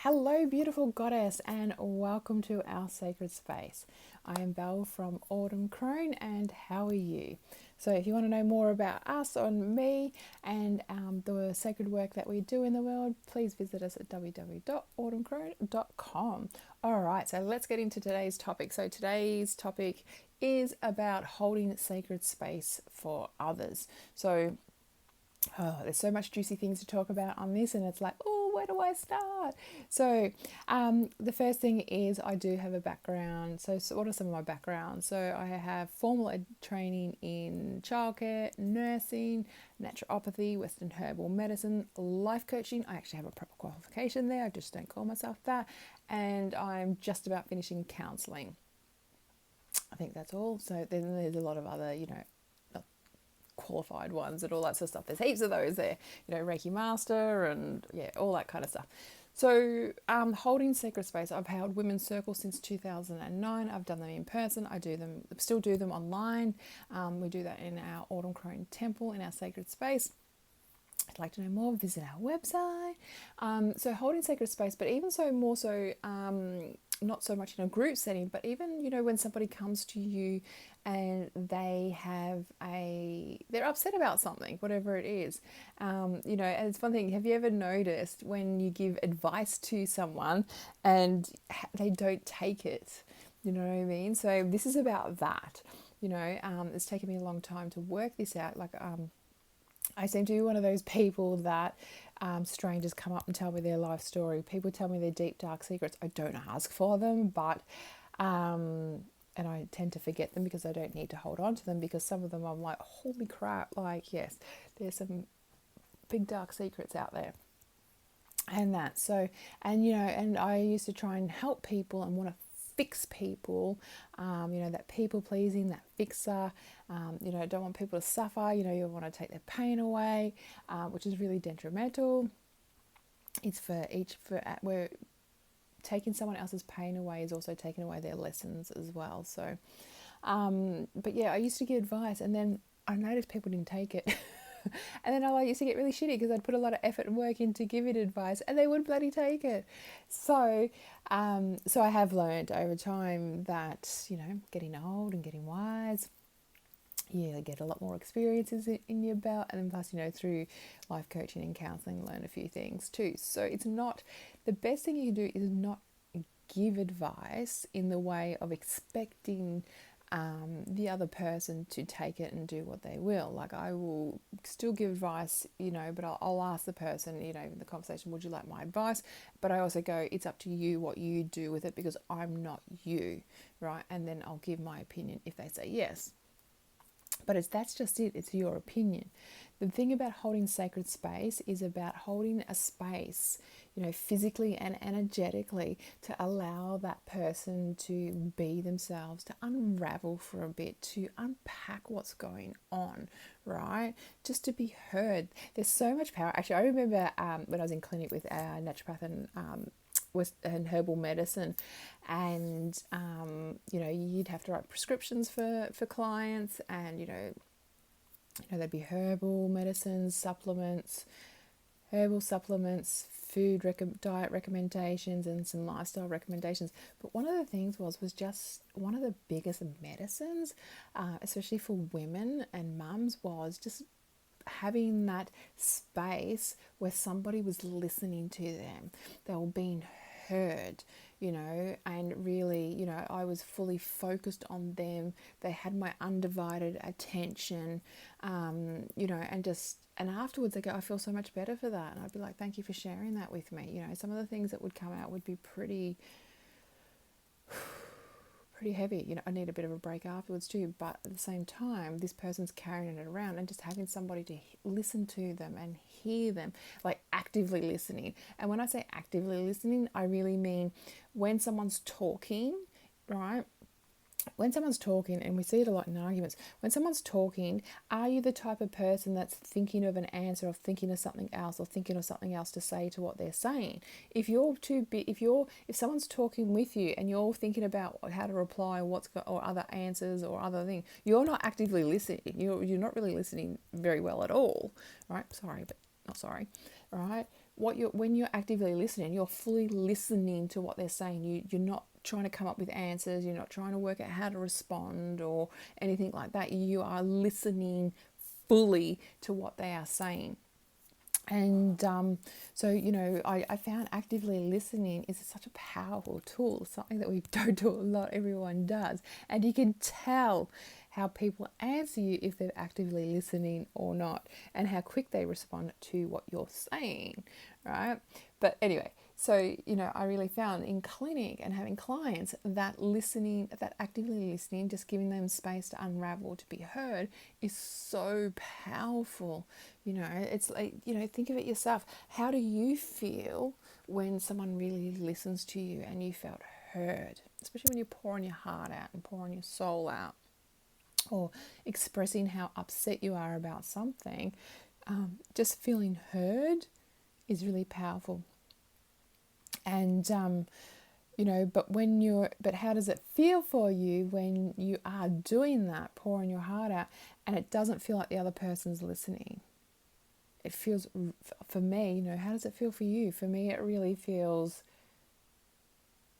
Hello, beautiful goddess, and welcome to our sacred space. I am Belle from Autumn Crone, and how are you? So, if you want to know more about us, on me, and the sacred work that we do in the world, please visit us at www.autumncrone.com. All right, so let's get into today's topic. So, today's topic is about holding sacred space for others. So, there's so much juicy things to talk about on this, and it's like, oh, where do I start? So, the first thing is I do have a background. So what are some of my backgrounds? So, I have formal training in childcare, nursing, naturopathy, Western herbal medicine, life coaching. I actually have a proper qualification there. I just don't call myself that. And I'm just about finishing counselling. I think that's all. So then there's a lot of other, qualified ones and all that sort of stuff. There's heaps of those there, Reiki Master and all that kind of stuff. So holding sacred space, I've held women's circles since 2009. I've done them in person. Still do them online. We do that in our Autumn Crone temple in our sacred space. If you'd like to know more, visit our website. So holding sacred space, but even so, more so, not so much in a group setting, but even, when somebody comes to you and they're upset about something, whatever it is, and it's one thing, have you ever noticed when you give advice to someone and they don't take it? You know what I mean? So this is about that. It's taken me a long time to work this out. I seem to be one of those people that strangers come up and tell me their life story. People tell me their deep, dark secrets. I don't ask for them, but and I tend to forget them because I don't need to hold on to them, because some of them I'm like, holy crap, yes, there's some big, dark secrets out there. And and I used to try and help people and want to fix people, that people pleasing, that fixer, don't want people to suffer, you want to take their pain away, which is really detrimental. We're taking someone else's pain away is also taking away their lessons as well. So, but yeah, I used to give advice, and then I noticed people didn't take it. And then I used to get really shitty because I'd put a lot of effort and work into giving advice and they wouldn't bloody take it. So I have learned over time that, getting old and getting wise, you get a lot more experiences in your belt, and then plus, through life coaching and counselling, learn a few things too. So it's not, the best thing you can do is not give advice in the way of expecting the other person to take it and do what they will. Like, I will still give advice, but I'll ask the person, in the conversation, would you like my advice? But I also go, it's up to you what you do with it, because I'm not you, right? And then I'll give my opinion if they say yes. But that's just it. It's your opinion. The thing about holding sacred space is about holding a space, physically and energetically, to allow that person to be themselves, to unravel for a bit, to unpack what's going on, right? Just to be heard. There's so much power. Actually, I remember when I was in clinic with a naturopath and herbal medicine, and you'd have to write prescriptions for clients, and there'd be herbal medicines, herbal supplements, diet recommendations, and some lifestyle recommendations. But one of the things was just one of the biggest medicines, especially for women and mums, was just having that space where somebody was listening to them. They were being heard, and really, I was fully focused on them. They had my undivided attention, and afterwards they go, I feel so much better for that. And I'd be like, thank you for sharing that with me. Some of the things that would come out would be pretty heavy. I need a bit of a break afterwards too, but at the same time, this person's carrying it around, and just having somebody to listen to them and hear them, like actively listening. And when I say actively listening, I really mean when someone's talking, right? When someone's talking, and we see it a lot in arguments, when someone's talking, are you the type of person that's thinking of an answer, or thinking of something else, or thinking of something else to say to what they're saying? If someone's talking with you and you're thinking about how to reply, or other answers or other things, you're not actively listening. You're not really listening very well at all, right? Sorry, but not sorry, right? when you're actively listening, you're fully listening to what they're saying. You're not trying to come up with answers. You're not trying to work out how to respond or anything like that. You are listening fully to what they are saying. And so, I found actively listening is such a powerful tool, something that we don't do a lot, everyone does. And you can tell how people answer you if they're actively listening or not, and how quick they respond to what you're saying, right? But anyway, so, I really found in clinic and having clients that listening, that actively listening, just giving them space to unravel, to be heard, is so powerful. It's like, think of it yourself. How do you feel when someone really listens to you and you felt heard? Especially when you're pouring your heart out and pouring your soul out, or expressing how upset you are about something. Just feeling heard is really powerful. And but how does it feel for you when you are doing that, pouring your heart out, and it doesn't feel like the other person's listening? It feels, for me, how does it feel for you? For me, it really feels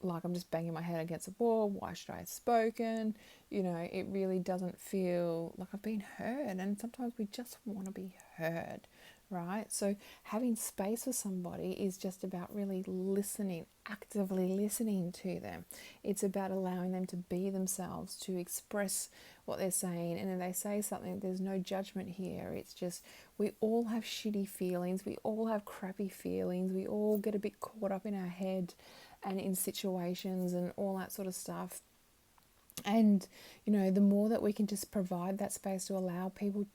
like I'm just banging my head against the wall. Why should I have spoken? It really doesn't feel like I've been heard. And sometimes we just want to be heard, right? So having space for somebody is just about really listening, actively listening to them. It's about allowing them to be themselves, to express what they're saying. And if they say something, there's no judgment here. It's just, we all have shitty feelings. We all have crappy feelings. We all get a bit caught up in our head and in situations and all that sort of stuff. And, the more that we can just provide that space to allow people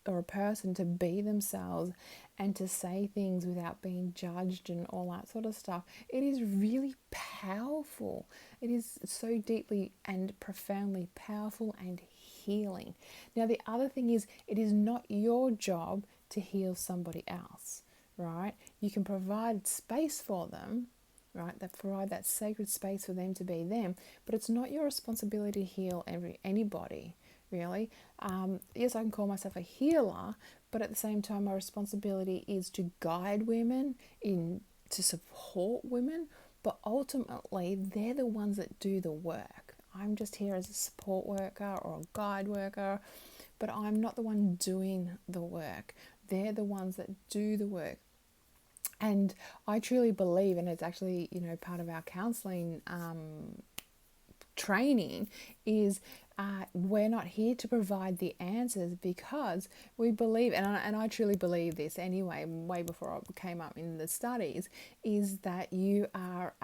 or a person to be themselves and to say things without being judged and all that sort of stuff, it is really powerful. It is so deeply and profoundly powerful and healing. Now, the other thing is, it is not your job to heal somebody else, right? You can provide space for them, right? That provide that sacred space for them to be them, but it's not your responsibility to heal anybody, really. Yes, I can call myself a healer, but at the same time, my responsibility is to guide women, to support women, but ultimately, they're the ones that do the work. I'm just here as a support worker or a guide worker, but I'm not the one doing the work. They're the ones that do the work. And I truly believe, and it's actually, part of our counselling training, is we're not here to provide the answers, because we believe, and I truly believe this anyway, way before I came up in the studies, is that you are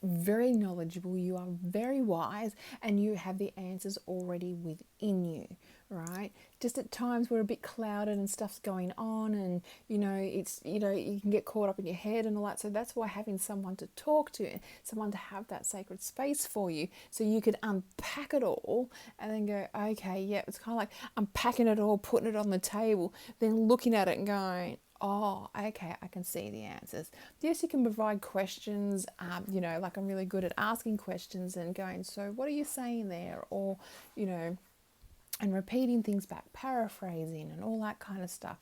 very knowledgeable, you are very wise, and you have the answers already within you, right? Just at times we're a bit clouded and stuff's going on, and it's you can get caught up in your head and all that. So that's why having someone to talk to, someone to have that sacred space for you, so you could unpack it all and then go, okay, yeah, it's kind of like unpacking it all, putting it on the table, then looking at it and going, oh, okay, I can see the answers. Yes, you can provide questions, like I'm really good at asking questions and going, so what are you saying there? Or, and repeating things back, paraphrasing and all that kind of stuff.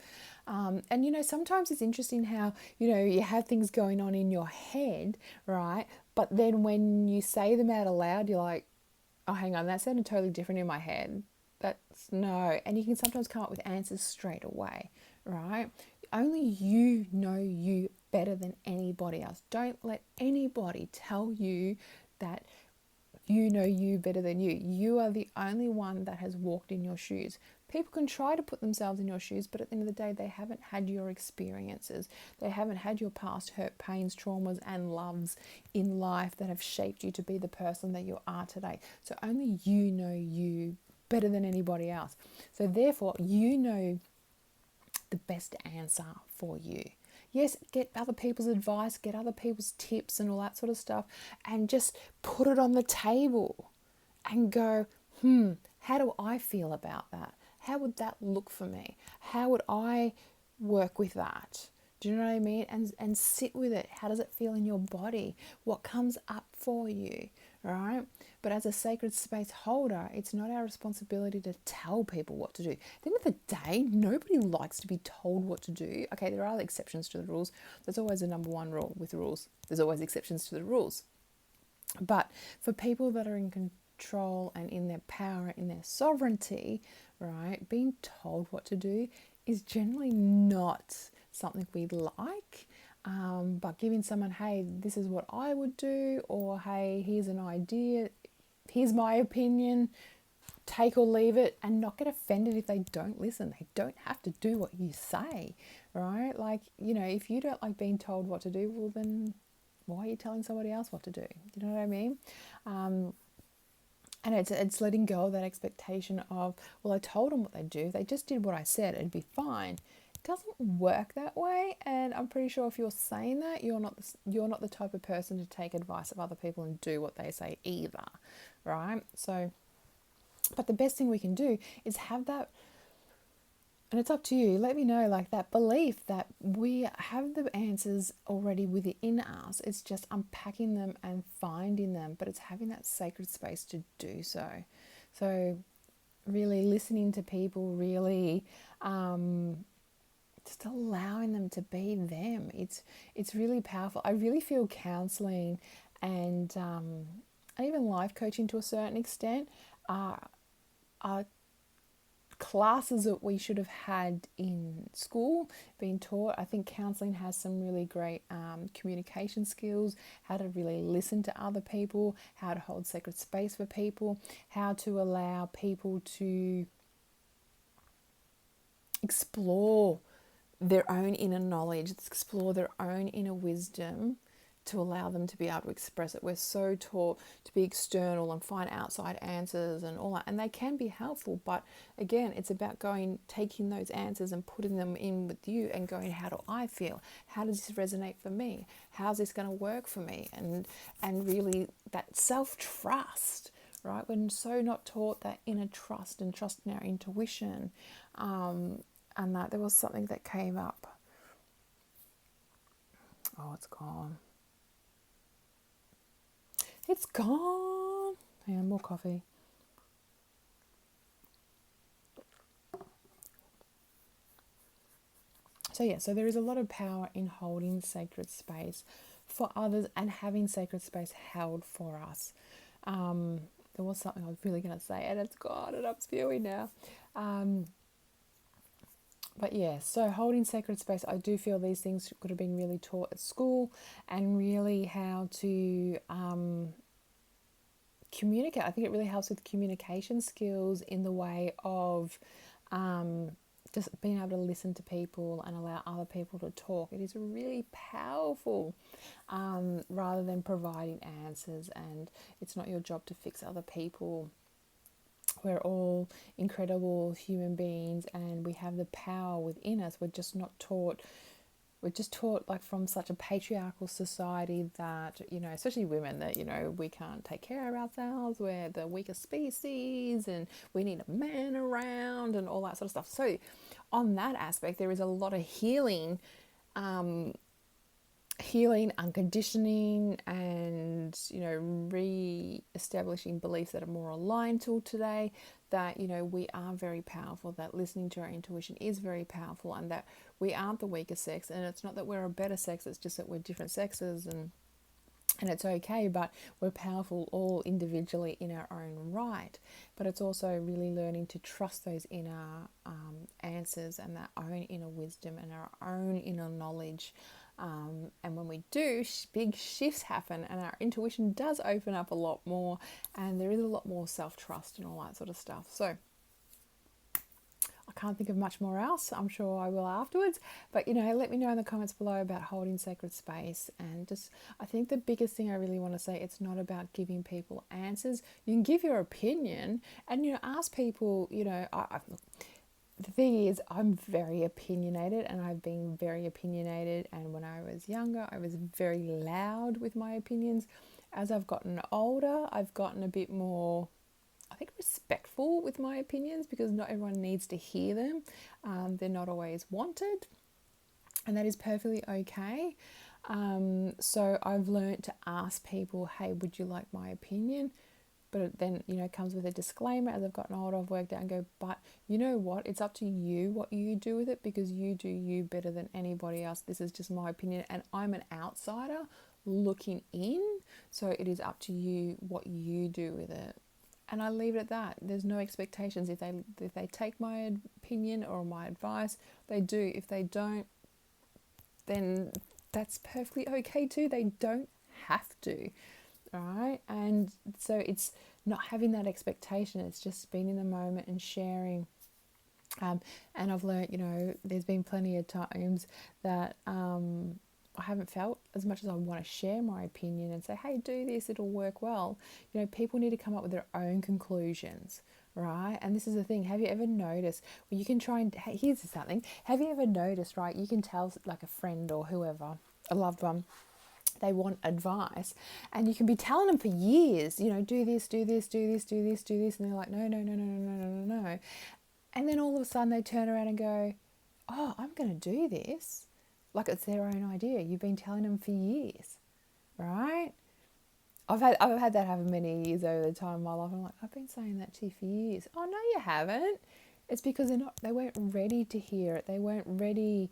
And, sometimes it's interesting how, you have things going on in your head, right? But then when you say them out aloud, you're like, oh, hang on, that sounded totally different in my head. That's no. And you can sometimes come up with answers straight away, right? Only you know you better than anybody else. Don't let anybody tell you that you know you better than you. You are the only one that has walked in your shoes. People can try to put themselves in your shoes, but at the end of the day, they haven't had your experiences. They haven't had your past hurt, pains, traumas, and loves in life that have shaped you to be the person that you are today. So only you know you better than anybody else. So therefore, you know the best answer for you. Yes, get other people's advice, get other people's tips and all that sort of stuff, and just put it on the table and go, how do I feel about that? How would that look for me? How would I work with that? Do you know what I mean? And sit with it. How does it feel in your body? What comes up for you, right? But as a sacred space holder, it's not our responsibility to tell people what to do. At the end of the day, nobody likes to be told what to do. Okay, there are exceptions to the rules. There's always a number one rule with rules. There's always exceptions to the rules. But for people that are in control and in their power, in their sovereignty, right, being told what to do is generally not something we like. But giving someone, hey, this is what I would do, or hey, here's an idea, here's my opinion, take or leave it, and not get offended if they don't listen. They don't have to do what you say, right? Like, if you don't like being told what to do, well, then why are you telling somebody else what to do? You know what I mean? And it's letting go of that expectation of, well, I told them what they do. They just did what I said. It'd be fine. It doesn't work that way. And I'm pretty sure if you're saying that, you're not the type of person to take advice of other people and do what they say either, right? So, but the best thing we can do is have that. And it's up to you. Let me know, like, that belief that we have the answers already within us. It's just unpacking them and finding them, but it's having that sacred space to do so. So really listening to people, really just allowing them to be them. It's really powerful. I really feel counselling and even life coaching to a certain extent are classes that we should have had in school, being taught. I think counselling has some really great communication skills, how to really listen to other people, how to hold sacred space for people, how to allow people to explore their own inner knowledge, explore their own inner wisdom, to allow them to be able to express it. We're so taught to be external and find outside answers and all that, and they can be helpful, but again, it's about taking those answers and putting them in with you and going, how do I feel? How does this resonate for me? How's this going to work for me? And really that self-trust, right? We're so not taught that inner trust and trust in our intuition, and that there was something that came up. Oh, it's gone. It's gone. Hang on, more coffee. So there is a lot of power in holding sacred space for others and having sacred space held for us. There was something I was really going to say and it's gone and I'm spewing now. But yeah, so holding sacred space, I do feel these things could have been really taught at school, and really how to communicate. I think it really helps with communication skills in the way of just being able to listen to people and allow other people to talk. It is really powerful, rather than providing answers, and it's not your job to fix other people. We're all incredible human beings and we have the power within us. We're just taught like from such a patriarchal society that, especially women, that, we can't take care of ourselves, we're the weaker species and we need a man around and all that sort of stuff. So on that aspect, there is a lot of healing, unconditioning, and re-establishing beliefs that are more aligned to today, that we are very powerful, that listening to our intuition is very powerful, and that we aren't the weaker sex. And it's not that we're a better sex, it's just that we're different sexes, and it's okay, but we're powerful all individually in our own right. But it's also really learning to trust those inner answers and that own inner wisdom and our own inner knowledge. And when we do, big shifts happen and our intuition does open up a lot more, and there is a lot more self-trust and all that sort of stuff. So I can't think of much more else. I'm sure I will afterwards. But, let me know in the comments below about holding sacred space. And just, I think the biggest thing I really want to say, it's not about giving people answers. You can give your opinion and, ask people, the thing is, I'm very opinionated, and I've been very opinionated. And when I was younger, I was very loud with my opinions. As I've gotten older, I've gotten a bit more, I think, respectful with my opinions, because not everyone needs to hear them. They're not always wanted, and that is perfectly okay. So I've learned to ask people, hey, would you like my opinion? But then, it comes with a disclaimer. As I've gotten older, I've worked out and go, but you know what? It's up to you what you do with it, because you do you better than anybody else. This is just my opinion, and I'm an outsider looking in. So it is up to you what you do with it. And I leave it at that. There's no expectations. If they take my opinion or my advice, they do. If they don't, then that's perfectly okay too. They don't have to. Right? And so it's not having that expectation, it's just being in the moment and sharing. And I've learned, there's been plenty of times that I haven't felt as much as I want to share my opinion and say, hey, do this, it'll work well. People need to come up with their own conclusions, right? And this is the thing, have you ever noticed, well, you can try and, hey, here's something, have you ever noticed, right, you can tell like a friend or whoever, a loved one, they want advice, and you can be telling them for years, do this, do this, do this, do this, do this, and they're like, no, no, no, no, no, no, no, no, no. And then all of a sudden they turn around and go, oh, I'm going to do this. Like it's their own idea. You've been telling them for years, right? I've had that happen many years over the time of my life. I'm like, I've been saying that to you for years. Oh, no, you haven't. It's because they weren't ready to hear it. They weren't ready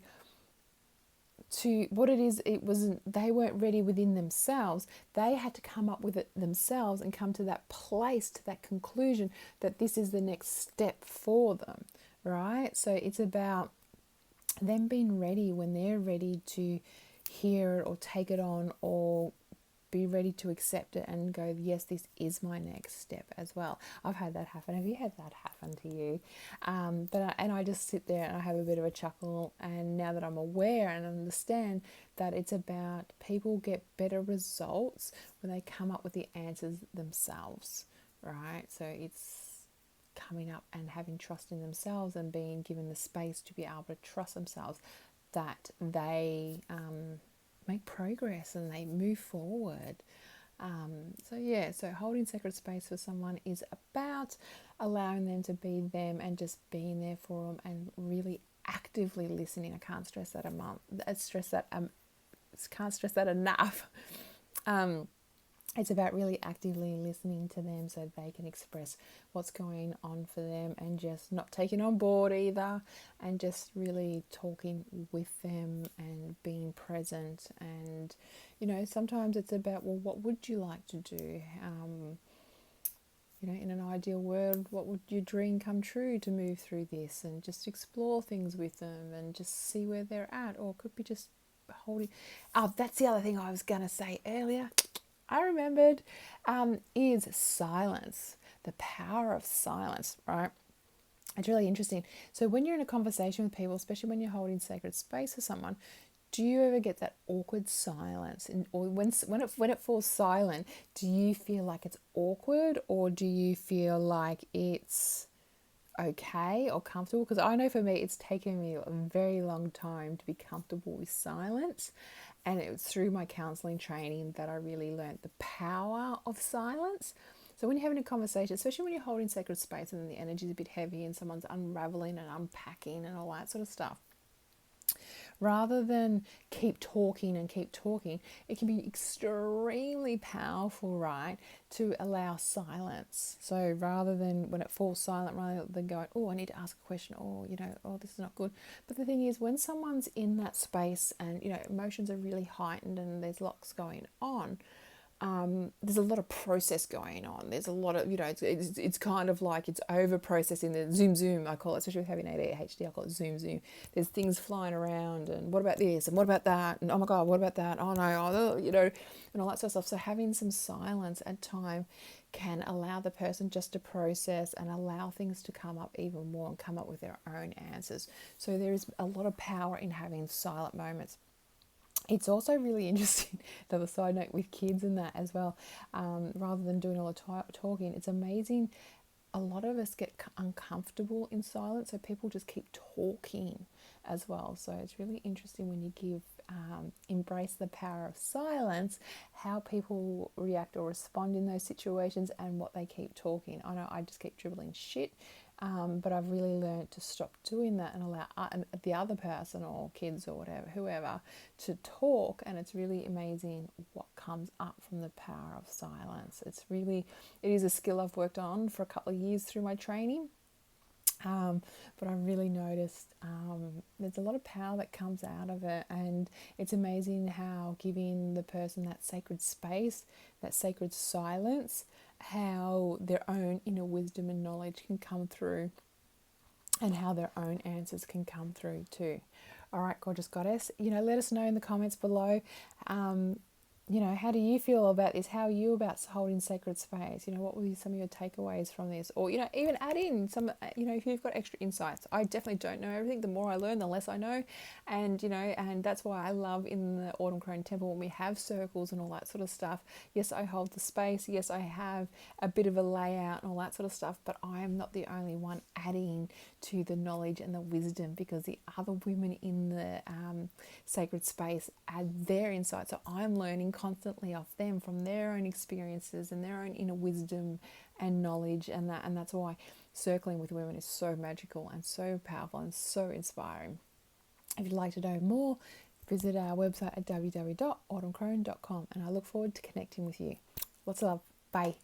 to what it is. It wasn't, they weren't ready within themselves. They had to come up with it themselves and come to that place, to that conclusion that this is the next step for them, right? So it's about them being ready when they're ready to hear it or take it on, or be ready to accept it and go, yes, this is my next step as well. I've had that happen. Have you had that happen to you? And I just sit there and I have a bit of a chuckle. And now that I'm aware and understand that it's about people get better results when they come up with the answers themselves, right? So it's coming up and having trust in themselves and being given the space to be able to trust themselves that they make progress and they move forward. So holding sacred space for someone is about allowing them to be them and just being there for them and really actively listening. I can't stress that can't stress that enough. It's about really actively listening to them so they can express what's going on for them, and just not taking on board either, and just really talking with them and being present. And sometimes it's about, well, what would you like to do? In an ideal world, what would your dream come true to move through this? And just explore things with them and just see where they're at. Or it could be just holding. Oh, that's the other thing I was going to say earlier. I remembered, is silence, the power of silence, right? It's really interesting. So when you're in a conversation with people, especially when you're holding sacred space for someone, do you ever get that awkward silence? Or when it falls silent, do you feel like it's awkward, or do you feel like it's okay or comfortable? Because I know for me, it's taken me a very long time to be comfortable with silence. And it was through my counselling training that I really learned the power of silence. So when you're having a conversation, especially when you're holding sacred space and the energy's a bit heavy and someone's unraveling and unpacking and all that sort of stuff, rather than keep talking, it can be extremely powerful, right, to allow silence. So rather than when it falls silent, rather than going, oh, I need to ask a question, or, oh, this is not good. But the thing is, when someone's in that space and, emotions are really heightened and there's lots going on, there's a lot of process going on. There's a lot of, it's kind of like it's over processing. The zoom, I call it, especially with having ADHD, I call it zoom. There's things flying around, and what about this, and what about that, and oh my God, what about that? Oh no, and all that sort of stuff. So having some silence at time can allow the person just to process and allow things to come up even more and come up with their own answers. So there is a lot of power in having silent moments. It's also really interesting, the other side note with kids and that as well, rather than doing all the talking, it's amazing. A lot of us get uncomfortable in silence, so people just keep talking as well. So it's really interesting when you embrace the power of silence, how people react or respond in those situations and what they keep talking. I know I just keep dribbling shit But I've really learned to stop doing that and allow the other person or kids or whatever, whoever, to talk. And it's really amazing what comes up from the power of silence. It is a skill I've worked on for a couple of years through my training. But I've really noticed there's a lot of power that comes out of it, and it's amazing how giving the person that sacred space, that sacred silence, how their own inner wisdom and knowledge can come through, and how their own answers can come through too. All right, gorgeous goddess, let us know in the comments below. How do you feel about this? How are you about holding sacred space? What were some of your takeaways from this? Or, even add in some, if you've got extra insights. I definitely don't know everything. The more I learn, the less I know. And, and that's why I love in the Autumn Crone Temple when we have circles and all that sort of stuff. Yes, I hold the space. Yes, I have a bit of a layout and all that sort of stuff, but I am not the only one adding to the knowledge and the wisdom, because the other women in the sacred space add their insights. So I'm learning constantly off them from their own experiences and their own inner wisdom and knowledge, and that's why circling with women is so magical and so powerful and so inspiring. If you'd like to know more, visit our website at www.autumncrone.com, and I look forward to connecting with you. Lots of love. Bye.